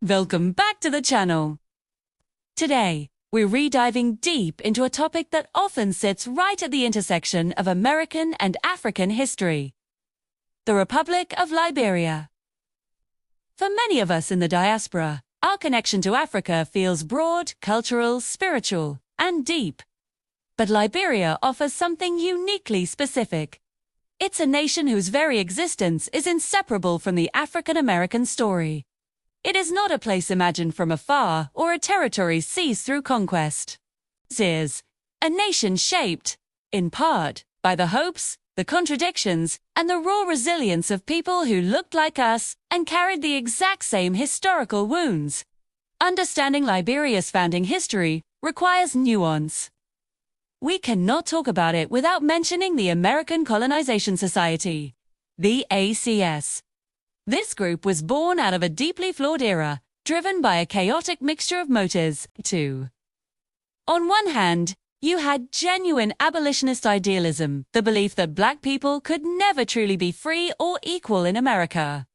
Welcome back to the channel. Today, we're re-diving deep into a topic that often sits right at the intersection of American and African history: the Republic of Liberia. For many of us in the diaspora, our connection to Africa feels broad, cultural, spiritual, and deep. But Liberia offers something uniquely specific. It's a nation whose very existence is inseparable from the African-American story. It is not a place imagined from afar or a territory seized through conquest. It is a nation shaped, in part, by the hopes, the contradictions, and the raw resilience of people who looked like us and carried the exact same historical wounds. Understanding Liberia's founding history requires nuance. We cannot talk about it without mentioning the American Colonization Society, the ACS. This group was born out of a deeply flawed era, driven by a chaotic mixture of motives, too. On one hand, you had genuine abolitionist idealism, the belief that black people could never truly be free or equal in America.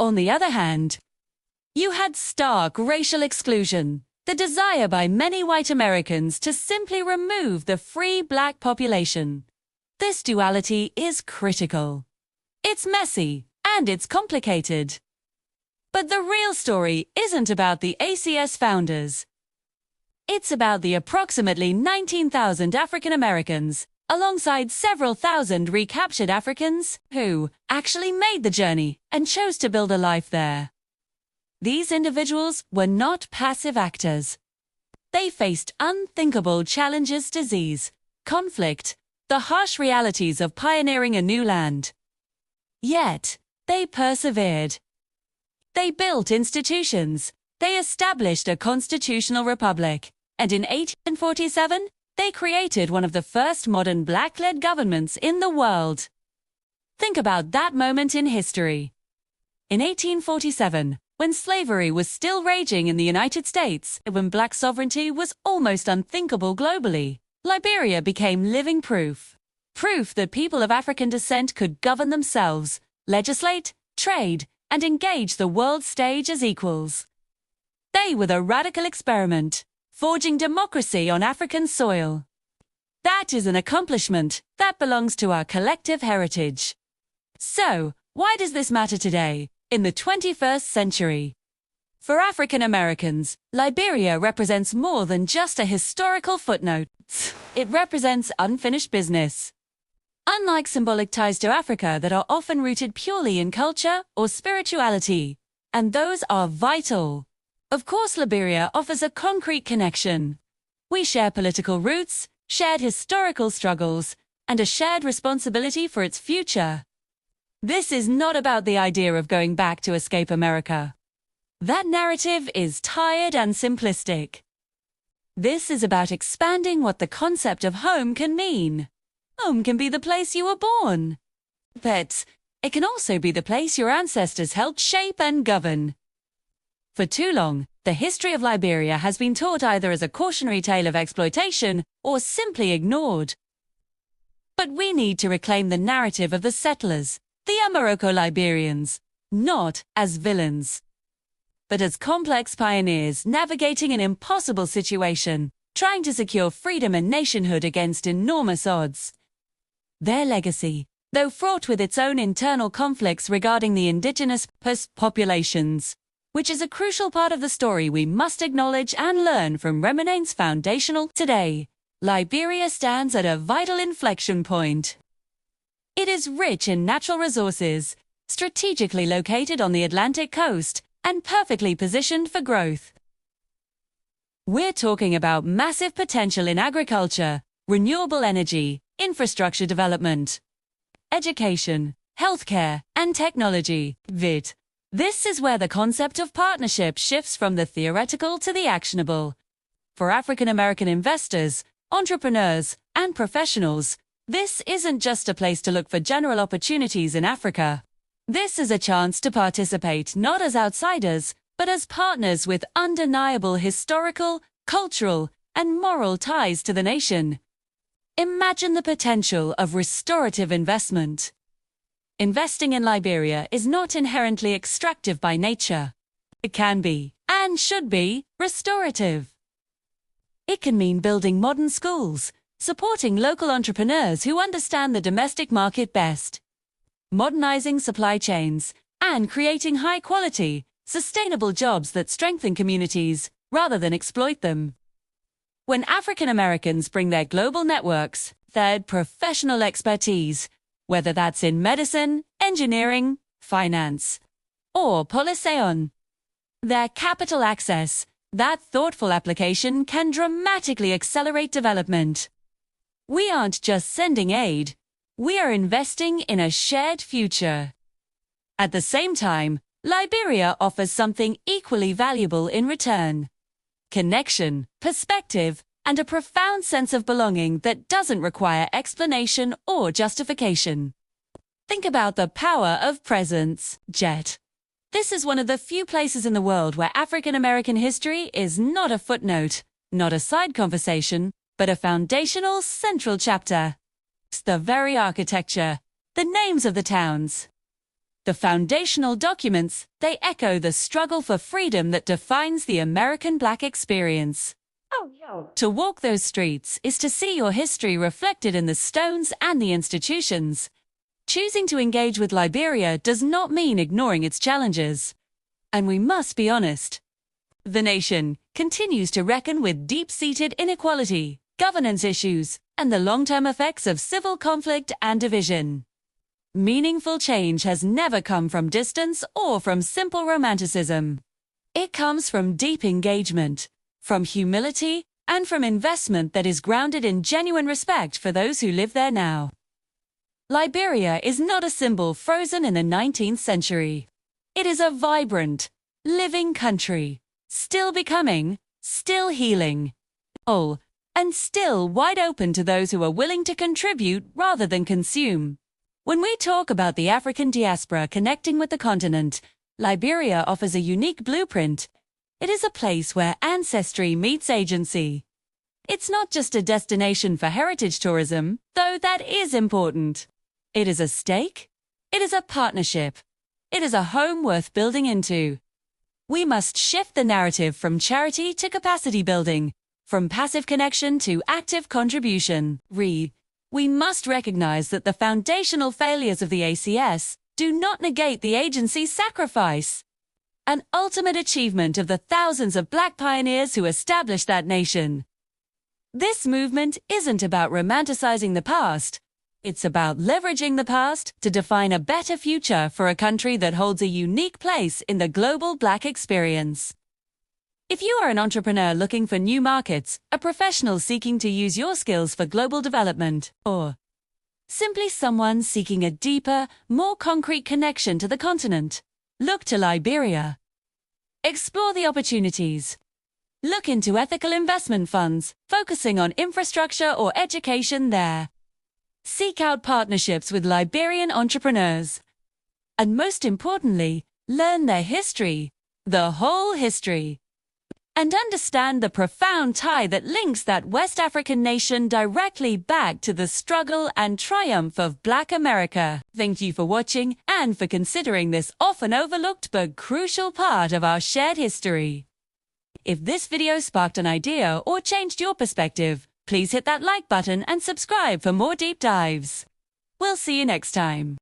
On the other hand, you had stark racial exclusion, the desire by many white Americans to simply remove the free black population. This duality is critical. It's messy, and it's complicated. But the real story isn't about the ACS founders. It's about the approximately 19,000 African Americans, alongside several thousand recaptured Africans, who actually made the journey and chose to build a life there. These individuals were not passive actors. They faced unthinkable challenges: disease, conflict, the harsh realities of pioneering a new land. Yet, they persevered. They built institutions. They established a constitutional republic. And in 1847, they created one of the first modern black-led governments in the world. Think about that moment in history. In 1847, when slavery was still raging in the United States, when black sovereignty was almost unthinkable globally, Liberia became living proof. Proof that people of African descent could govern themselves, legislate, trade, and engage the world stage as equals. They were the radical experiment, forging democracy on African soil. That is an accomplishment that belongs to our collective heritage. So, why does this matter today, in the 21st century? For African Americans, Liberia represents more than just a historical footnote. It represents unfinished business. Unlike symbolic ties to Africa that are often rooted purely in culture or spirituality, and those are vital. Of course, Liberia offers a concrete connection. We share political roots, shared historical struggles, and a shared responsibility for its future. This is not about the idea of going back to escape America. That narrative is tired and simplistic. This is about expanding what the concept of home can mean. Home can be the place you were born. But it can also be the place your ancestors helped shape and govern. For too long, the history of Liberia has been taught either as a cautionary tale of exploitation or simply ignored. But we need to reclaim the narrative of the settlers, the Amaroko-Liberians, not as villains, but as complex pioneers navigating an impossible situation, trying to secure freedom and nationhood against enormous odds. Their legacy, though fraught with its own internal conflicts regarding the indigenous populations, which is a crucial part of the story we must acknowledge and learn from, remains foundational. Today, Liberia stands at a vital inflection point. It is rich in natural resources, strategically located on the Atlantic coast, and perfectly positioned for growth. We're talking about massive potential in agriculture, renewable energy, infrastructure development, education, healthcare, and technology. This is where the concept of partnership shifts from the theoretical to the actionable. For African American investors, entrepreneurs, and professionals, this isn't just a place to look for general opportunities in Africa. This is a chance to participate not as outsiders, but as partners with undeniable historical, cultural, and moral ties to the nation. Imagine the potential of restorative investment. Investing in Liberia is not inherently extractive by nature. It can be, and should be, restorative. It can mean building modern schools, supporting local entrepreneurs who understand the domestic market best, modernizing supply chains, and creating high-quality, sustainable jobs that strengthen communities rather than exploit them. When African Americans bring their global networks, their professional expertise, whether that's in medicine, engineering, finance, or policy, their capital access, that thoughtful application can dramatically accelerate development. We aren't just sending aid, we are investing in a shared future. At the same time, Liberia offers something equally valuable in return: connection, perspective, and a profound sense of belonging that doesn't require explanation or justification. Think about the power of presence, Jet. This is one of the few places in the world where African American history is not a footnote, not a side conversation, but a foundational central chapter. It's the very architecture, the names of the towns. The foundational documents, they echo the struggle for freedom that defines the American Black experience. To walk those streets is to see your history reflected in the stones and the institutions. Choosing to engage with Liberia does not mean ignoring its challenges. And we must be honest. The nation continues to reckon with deep-seated inequality, governance issues, and the long-term effects of civil conflict and division. Meaningful change has never come from distance or from simple romanticism. It comes from deep engagement, from humility, and from investment that is grounded in genuine respect for those who live there now. Liberia is not a symbol frozen in the 19th century. It is a vibrant, living country, still becoming, still healing, whole, and still wide open to those who are willing to contribute rather than consume. When we talk about the African diaspora connecting with the continent, Liberia offers a unique blueprint. It is a place where ancestry meets agency. It's not just a destination for heritage tourism, though that is important. It is a stake. It is a partnership. It is a home worth building into. We must shift the narrative from charity to capacity building, from passive connection to active contribution. We must recognize that the foundational failures of the ACS do not negate the agency's sacrifice. An ultimate achievement of the thousands of Black pioneers who established that nation. This movement isn't about romanticizing the past. It's about leveraging the past to define a better future for a country that holds a unique place in the global Black experience. If you are an entrepreneur looking for new markets, a professional seeking to use your skills for global development, or simply someone seeking a deeper, more concrete connection to the continent, look to Liberia. Explore the opportunities. Look into ethical investment funds, focusing on infrastructure or education there. Seek out partnerships with Liberian entrepreneurs. And most importantly, learn their history, the whole history. And understand the profound tie that links that West African nation directly back to the struggle and triumph of Black America. Thank you for watching and for considering this often overlooked but crucial part of our shared history. If this video sparked an idea or changed your perspective, please hit that like button and subscribe for more deep dives. We'll see you next time.